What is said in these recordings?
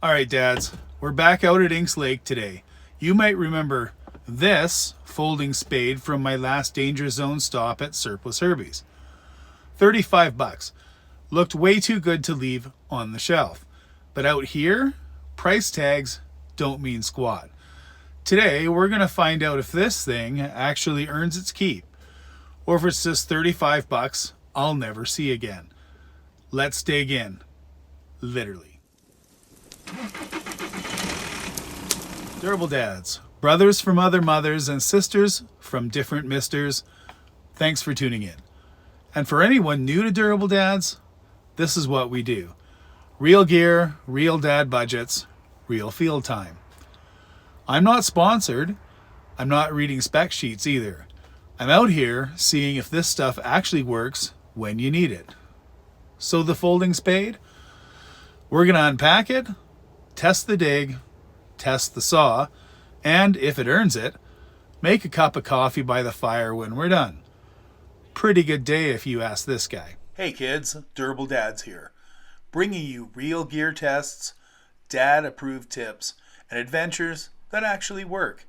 All right, dads, we're back out at Inks Lake today. You might remember this folding spade from my last Danger Zone stop at Surplus Herbie's. 35 bucks. Looked way too good to leave on the shelf. But out here, price tags don't mean squat. Today, we're going to find out if this thing actually earns its keep, or if it's just 35 bucks I'll never see again. Let's dig in. Literally. Durable dads, brothers from other mothers and sisters from different misters, thanks for tuning in. And for anyone new to Durable Dads, this is what we do. Real gear, real dad budgets, real field time. I'm not sponsored. I'm not reading spec sheets either. I'm out here seeing if this stuff actually works when you need it. So the folding spade, we're going to unpack it, test the dig, test the saw, and if it earns it, make a cup of coffee by the fire when we're done. Pretty good day if you ask this guy. Hey kids, Durable Dads here, bringing you real gear tests, dad-approved tips, and adventures that actually work.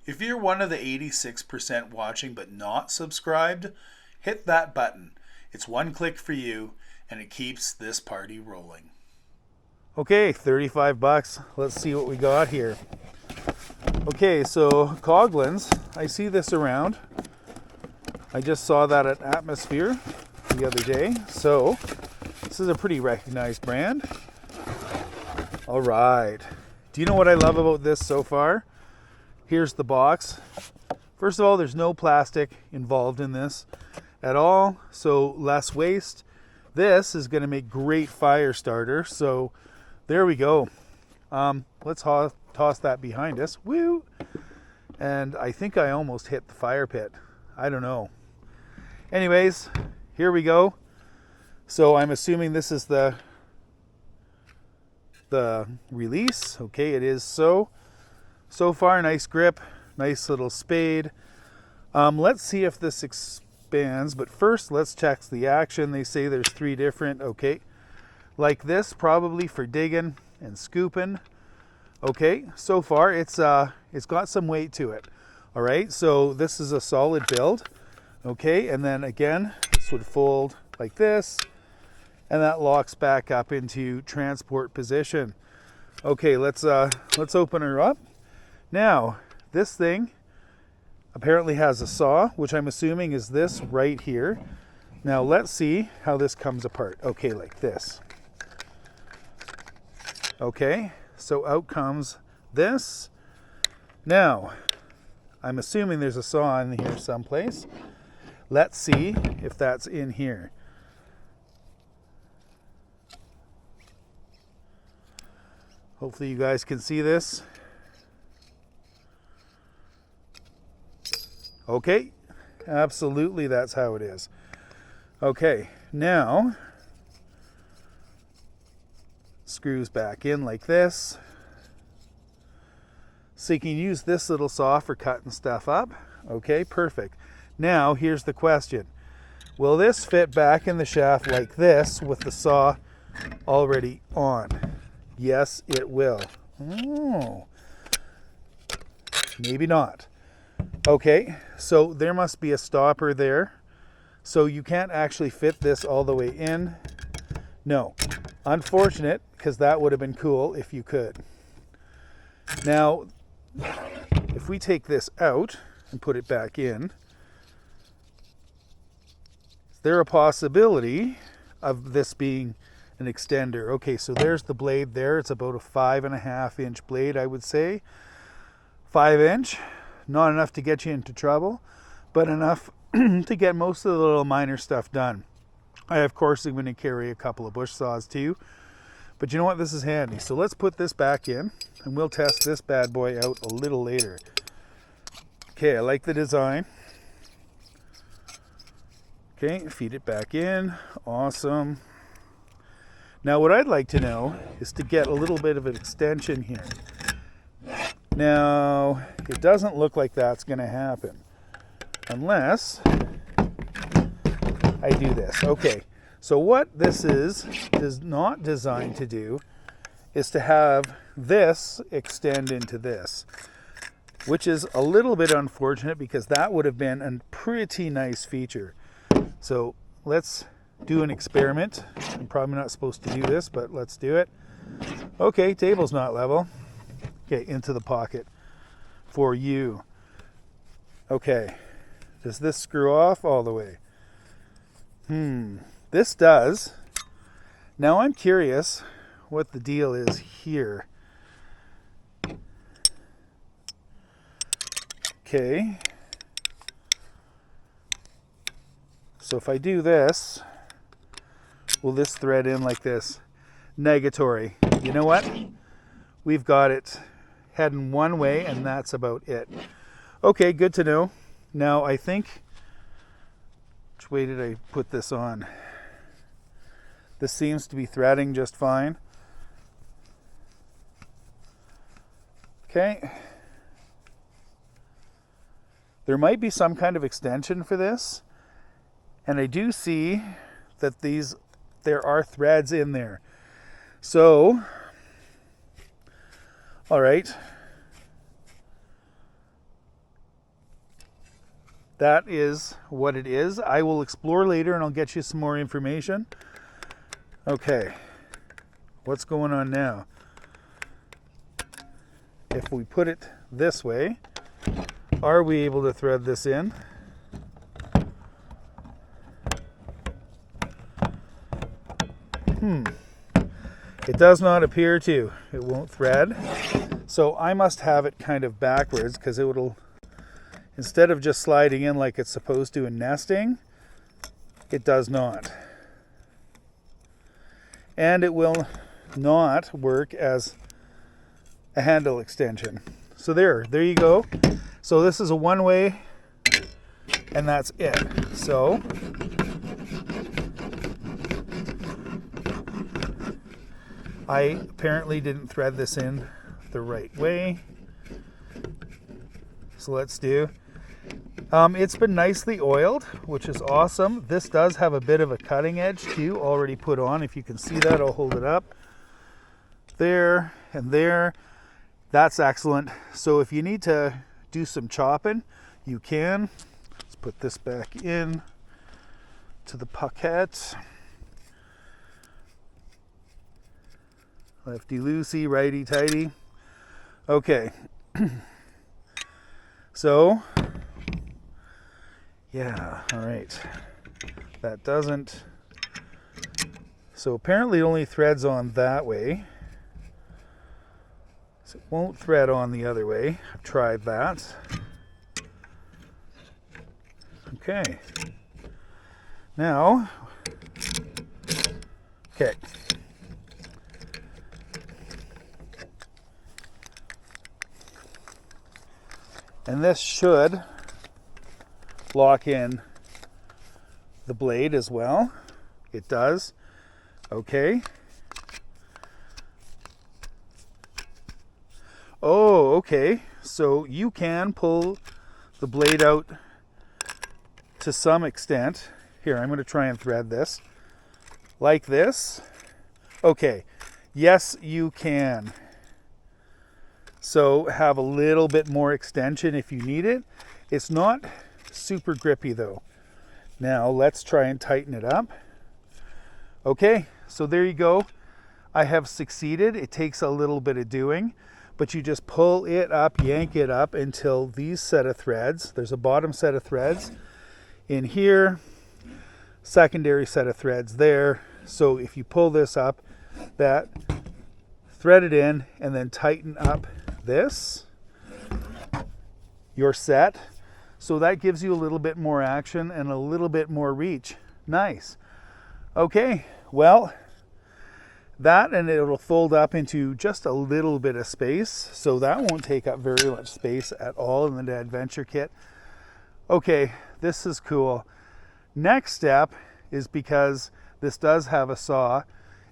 If you're one of the 86% watching but not subscribed, hit that button. It's one click for you, and it keeps this party rolling. Okay, 35 bucks. Let's see what we got here. Okay, so Coghlan's, I see this around. I just saw that at Atmosphere the other day. So this is a pretty recognized brand. All right. Do you know what I love about this so far? Here's the box. First of all, there's no plastic involved in this at all, so less waste. This is going to make great fire starter. So there we go. Let's toss that behind us. Woo! And I think I almost hit the fire pit. I don't know. Anyways, here we go. So I'm assuming this is the release. Okay, it is so far. Nice grip, nice little spade. Let's see if this expands, but first let's check the action. They say there's 3 different. Okay, like this, probably for digging and scooping. Okay, so far it's got some weight to it. All right, so this is a solid build. Okay, and then again, this would fold like this, and that locks back up into transport position. Okay, let's open her up. Now, this thing apparently has a saw, which I'm assuming is this right here. Now let's see how this comes apart. Okay, like this. Okay, so out comes this. Now, I'm assuming there's a saw in here someplace. Let's see if that's in here. Hopefully you guys can see this. Okay, absolutely that's how it is. Okay, now screws back in like this. So you can use this little saw for cutting stuff up. Okay, perfect. Now here's the question. Will this fit back in the shaft like this with the saw already on? Yes, it will. Oh, maybe not. Okay, so there must be a stopper there. So you can't actually fit this all the way in. No, unfortunate, because that would have been cool if you could. Now, if we take this out and put it back in, is there a possibility of this being an extender? Okay, so there's the blade there. It's about a 5.5 inch blade, I would say. 5 inch, not enough to get you into trouble, but enough to get most of the little minor stuff done. I, of course, am going to carry a couple of bush saws too, but you know what? This is handy. So let's put this back in, and we'll test this bad boy out a little later. Okay, I like the design. Okay, feed it back in. Awesome. Now what I'd like to know is to get a little bit of an extension here. Now, it doesn't look like that's going to happen unless I do this. Okay, so what this is not designed to do is to have this extend into this, which is a little bit unfortunate because that would have been a pretty nice feature. So let's do an experiment. I'm probably not supposed to do this, but let's do it. Okay, table's not level. Okay, into the pocket for you. Okay, does this screw off all the way? This does. Now I'm curious what the deal is here. Okay. So if I do this, will this thread in like this? Negatory. You know what? We've got it heading one way, and that's about it. Okay, good to know. Now I think, which way did I put this on? This seems to be threading just fine. Okay. There might be some kind of extension for this, and I do see that there are threads in there. So, all right, that is what it is. I will explore later and I'll get you some more information. Okay, what's going on now? If we put it this way, are we able to thread this in? It does not appear to. It won't thread. So I must have it kind of backwards because it will, instead of just sliding in like it's supposed to in nesting, it does not. And it will not work as a handle extension. So there you go. So this is a one-way, and that's it. So I apparently didn't thread this in the right way. So let's do. It's been nicely oiled, which is awesome. This does have a bit of a cutting edge too, already put on. If you can see that, I'll hold it up. There and there. That's excellent. So if you need to do some chopping, you can. Let's put this back in to the pocket. Lefty loosey, righty tighty. Okay. So, yeah, all right. That doesn't. So apparently it only threads on that way. So it won't thread on the other way. I've tried that. Okay. Now, okay. And this should lock in the blade as well. It does. Okay. Oh, okay. So you can pull the blade out to some extent. Here, I'm going to try and thread this. Like this. Okay. Yes, you can. So have a little bit more extension if you need it. It's not super grippy though. Now let's try and tighten it up. Okay, so there you go. I have succeeded. It takes a little bit of doing, but you just pull it up, yank it up until these set of threads, there's a bottom set of threads in here, secondary set of threads there. So if you pull this up, that thread it in and then tighten up this, you're set. So that gives you a little bit more action and a little bit more reach. Nice. Okay, well, that, and it'll fold up into just a little bit of space, so that won't take up very much space at all in the adventure kit. Okay, this is cool. Next step is, because this does have a saw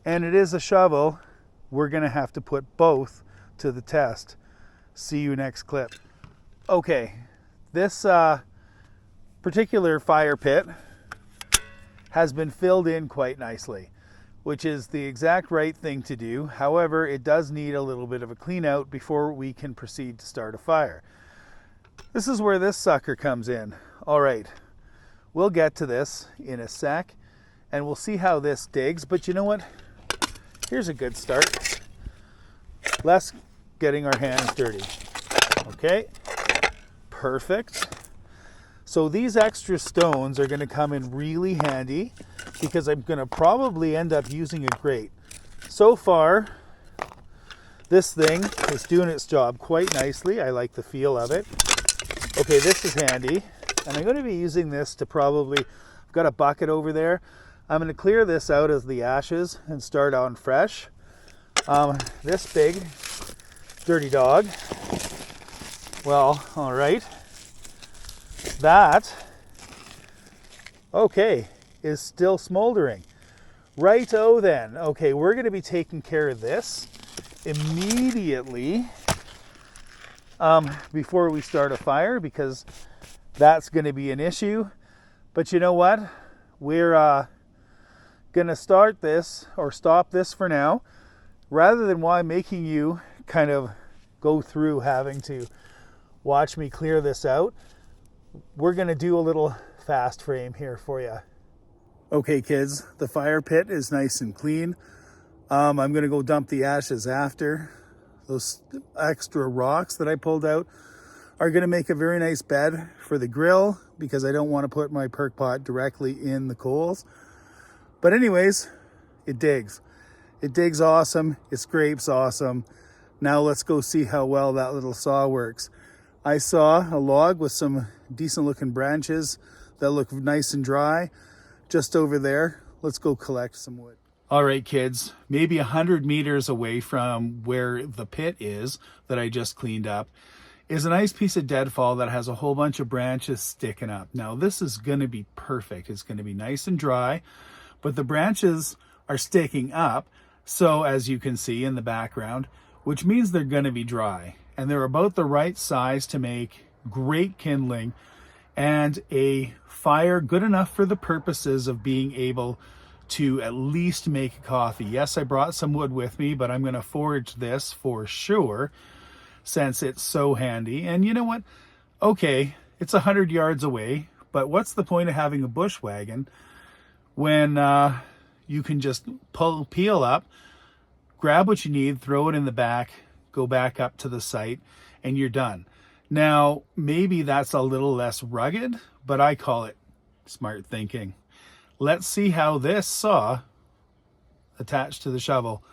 and it is a shovel, we're gonna have to put both to the test. See you next clip. Okay, this particular fire pit has been filled in quite nicely. which is the exact right thing to do. However, it does need a little bit of a clean out before we can proceed to start a fire. This is where this sucker comes in. All right, we'll get to this in a sec and we'll see how this digs. But you know what? Here's a good start. Less getting our hands dirty. Okay, perfect. So these extra stones are going to come in really handy because I'm going to probably end up using a grate. So far, this thing is doing its job quite nicely. I like the feel of it. Okay, this is handy. And I'm going to be using this to probably, I've got a bucket over there. I'm going to clear this out of the ashes and start on fresh. This big dirty dog. Well, all right. That, okay, is still smoldering. Righto then. Okay, we're going to be taking care of this immediately before we start a fire, because that's going to be an issue. But you know what? We're going to start this or stop this for now, rather than why making you kind of go through having to watch me clear this out. We're going to do a little fast frame here for you. Okay, kids, the fire pit is nice and clean. I'm going to go dump the ashes after. Those extra rocks that I pulled out are going to make a very nice bed for the grill, because I don't want to put my perk pot directly in the coals. But anyways, it digs. It digs awesome. It scrapes awesome. Now let's go see how well that little saw works. I saw a log with some decent looking branches that look nice and dry just over there. Let's go collect some wood. All right, kids, maybe 100 meters away from where the pit is that I just cleaned up is a nice piece of deadfall that has a whole bunch of branches sticking up. Now this is going to be perfect. It's going to be nice and dry, but the branches are sticking up. So as you can see in the background, which means they're going to be dry, and they're about the right size to make great kindling and a fire good enough for the purposes of being able to at least make a coffee. Yes, I brought some wood with me, but I'm going to forage this for sure since it's so handy. And you know what? Okay, it's 100 yards away, but what's the point of having a bush wagon when you can just peel up, grab what you need, throw it in the back, go back up to the site, and you're done. Now, maybe that's a little less rugged, but I call it smart thinking. Let's see how this saw attached to the shovel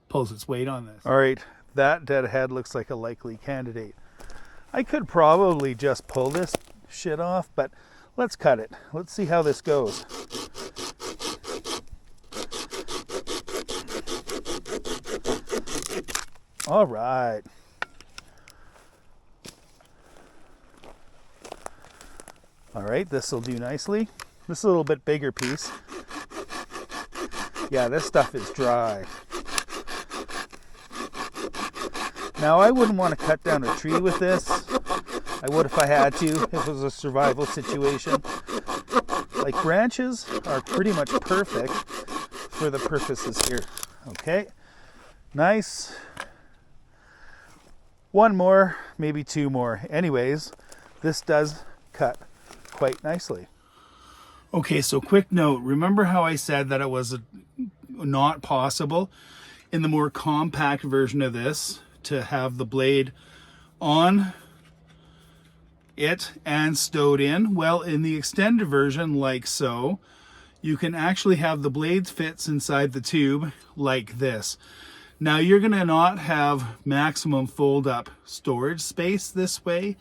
pulls its weight on this. All right, that deadhead looks like a likely candidate. I could probably just pull this shit off, but let's cut it. Let's see how this goes. All right. All right, this will do nicely. This is a little bit bigger piece. Yeah, this stuff is dry. Now, I wouldn't want to cut down a tree with this. I would if I had to, if it was a survival situation. Like, branches are pretty much perfect for the purposes here. Okay, nice. One more, maybe two more. Anyways, this does cut quite nicely. Okay, so quick note. Remember how I said that it was not possible in the more compact version of this to have the blade on it and stowed in? Well, in the extended version, like so, you can actually have the blades fits inside the tube like this. Now, you're going to not have maximum fold-up storage space this way,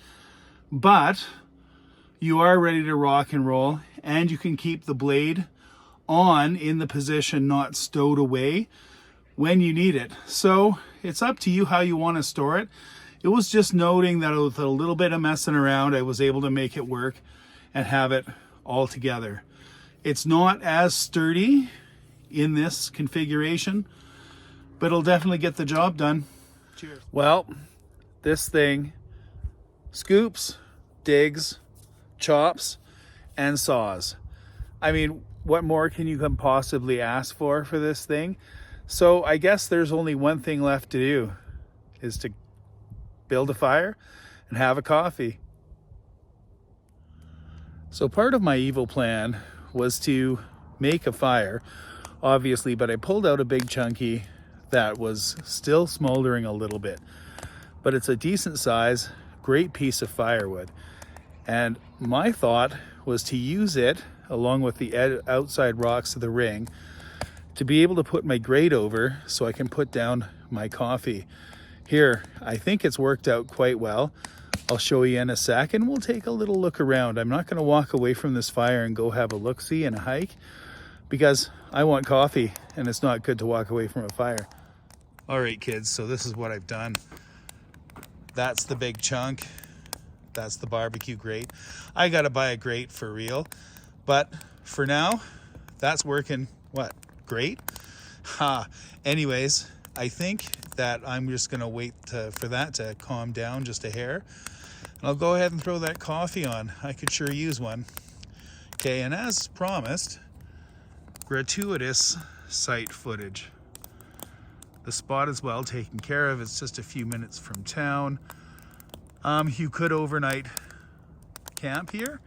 but you are ready to rock and roll, and you can keep the blade on in the position, not stowed away when you need it. So it's up to you how you want to store it. It was just noting that with a little bit of messing around, I was able to make it work and have it all together. It's not as sturdy in this configuration, but it'll definitely get the job done. Cheers. Well, this thing scoops, digs, chops, and saws. I mean, what more can you possibly ask for this thing? So I guess there's only one thing left to do, is to build a fire and have a coffee. So part of my evil plan was to make a fire, obviously, but I pulled out a big chunky that was still smoldering a little bit, but it's a decent size, great piece of firewood. And my thought was to use it along with the outside rocks of the ring to be able to put my grate over so I can put down my coffee. Here, I think it's worked out quite well. I'll show you in a sec, and we'll take a little look around. I'm not going to walk away from this fire and go have a look-see and a hike, because I want coffee, and it's not good to walk away from a fire. All right, kids, so this is what I've done. That's the big chunk. That's the barbecue grate. I gotta buy a grate for real, but for now, that's working, what, great? Anyways, I think that I'm just gonna wait for that to calm down just a hair. And I'll go ahead and throw that coffee on. I could sure use one. Okay, and as promised, gratuitous site footage. The spot is well taken care of. It's just a few minutes from town. You could overnight camp here.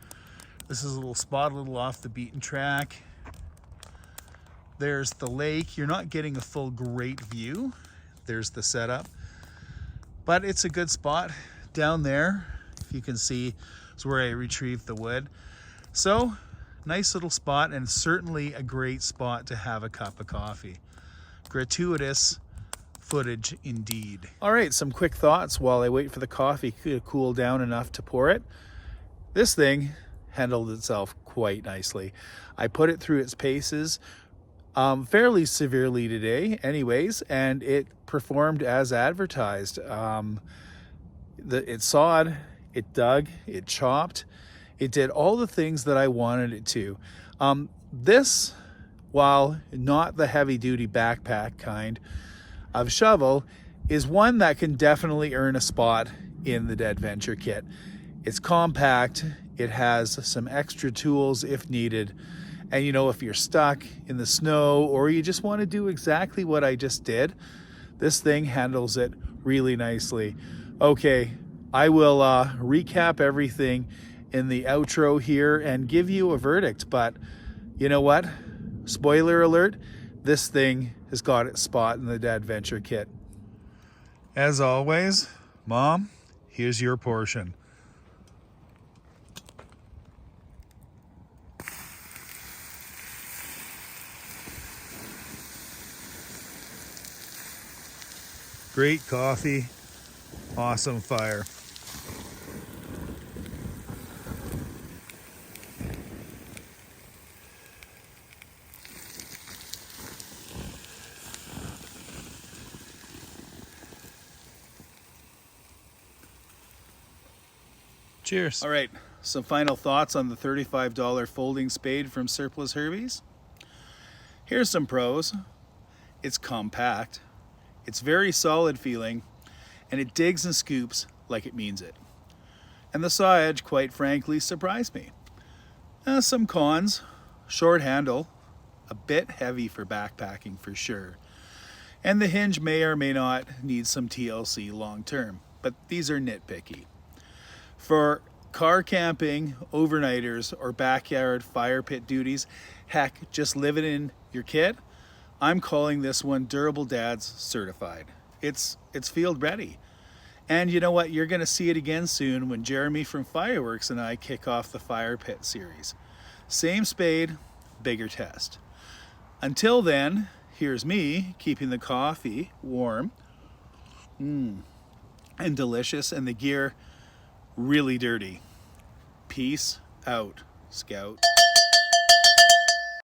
This is a little spot, a little off the beaten track. There's the lake. You're not getting a full great view. There's the setup, but it's a good spot down there. If you can see, is where I retrieved the wood. So nice little spot, and certainly a great spot to have a cup of coffee. Gratuitous footage indeed. All right, some quick thoughts while I wait for the coffee to cool down enough to pour it. This thing handled itself quite nicely. I put it through its paces fairly severely today anyways, and it performed as advertised. It sawed, it dug, it chopped, it did all the things that I wanted it to. This, while not the heavy duty backpack kind of shovel, is one that can definitely earn a spot in the Adventure kit. It's compact, it has some extra tools if needed, and you know, if you're stuck in the snow or you just want to do exactly what I just did, this thing handles it really nicely. Okay, I will recap everything in the outro here and give you a verdict, but you know what? Spoiler alert, this thing has got its spot in the Adventure kit. As always, Mom, here's your portion. Great coffee, awesome fire. Cheers. All right, some final thoughts on the $35 folding spade from Surplus Herbies. Here's some pros. It's compact, it's very solid feeling, and it digs and scoops like it means it. And the saw edge, quite frankly, surprised me. Some cons: short handle, a bit heavy for backpacking for sure. And the hinge may or may not need some TLC long term, but these are nitpicky. For car camping, overnighters, or backyard fire pit duties, heck, just living in your kit, I'm calling this one Durable Dads Certified. It's field ready. And you know what? You're going to see it again soon when Jeremy from Firewurx and I kick off the Fire Pit Series. Same spade, bigger test. Until then, here's me keeping the coffee warm and delicious, and the gear really dirty. Peace out, Scout.